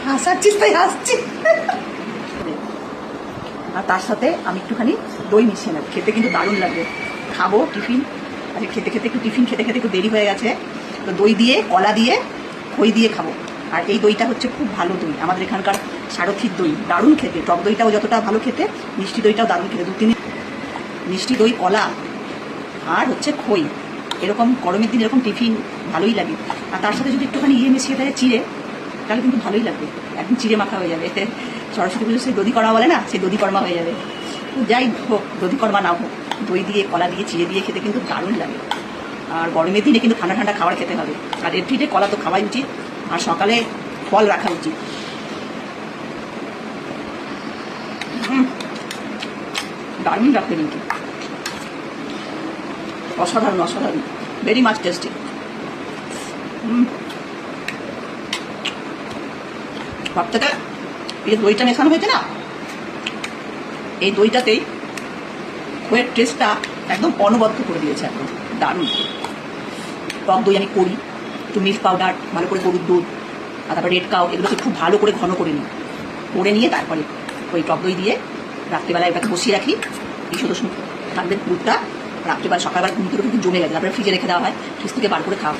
হাসাচ্ছিস তাই হাসছি। আর তার সাথে আমি একটুখানি দই মিশিয়ে নেব, খেতে কিন্তু দারুণ লাগবে। খাবো টিফিন, আজকে খেতে খেতে একটু টিফিন খেতে খেতে একটু দেরি হয়ে গেছে, তো দই দিয়ে কলা দিয়ে খই দিয়ে খাবো। আর এই দইটা হচ্ছে খুব ভালো দই, আমাদের এখানকার সারথির দই, দারুণ খেতে। টক দইটাও যতটা ভালো খেতে, মিষ্টি দইটাও দারুণ খেতে। 2-3 মিষ্টি দই, কলা আর হচ্ছে খই, এরকম গরমের দিন এরকম টিফিন ভালোই লাগে। আর তার সাথে যদি একটুখানি মিশিয়ে দেয় চিড়ে, তাহলে কিন্তু ভালোই লাগবে, একদম চিড়ে মাখা হয়ে যাবে। এতে সরস্বতী পুজো সেই দধি কর্মা বলে না, সেই দধি কর্মা হয়ে যাবে। তো যাই হোক, দধি কর্মা না হোক, দই দিয়ে কলা দিয়ে চিড়ে দিয়ে খেতে কিন্তু দারুণ লাগে। আর গরমের দিনে কিন্তু ঠান্ডা ঠান্ডা খাবার খেতে হবে। আর এভরিডে কলা তো খাওয়াই উচিত, আর সকালে ফল রাখা উচিত। দারুণ রাখতে কিন্তু অসাধারণ অসাধারণ, ভেরি মাচ টেস্টি। সব থেকে এই দইটা মেশানো হয়েছে না, এই দইটাতেই খইয়ের টেস্টটা একদম অনবদ্য করে দিয়েছে, একদম দারুণ। টক দই আমি করি, একটু মিল্ক পাউডার, ভালো করে গরুর দুধ আর তারপর রেড কাউ, এগুলোকে খুব ভালো করে ঘন করে নিই। করে নিয়ে তারপরে ওই টক দই দিয়ে রাত্রিবেলায় ওটাকে বসিয়ে রাখি। এই ছোটো থাকবে দুধটা, রাত্রিবেলা সকালবেলা ঘুম থেকে কিন্তু জমে গেছে, তারপরে ফ্রিজে রেখে দেওয়া হয়, ফ্রিজ থেকে বার করে খাওয়া।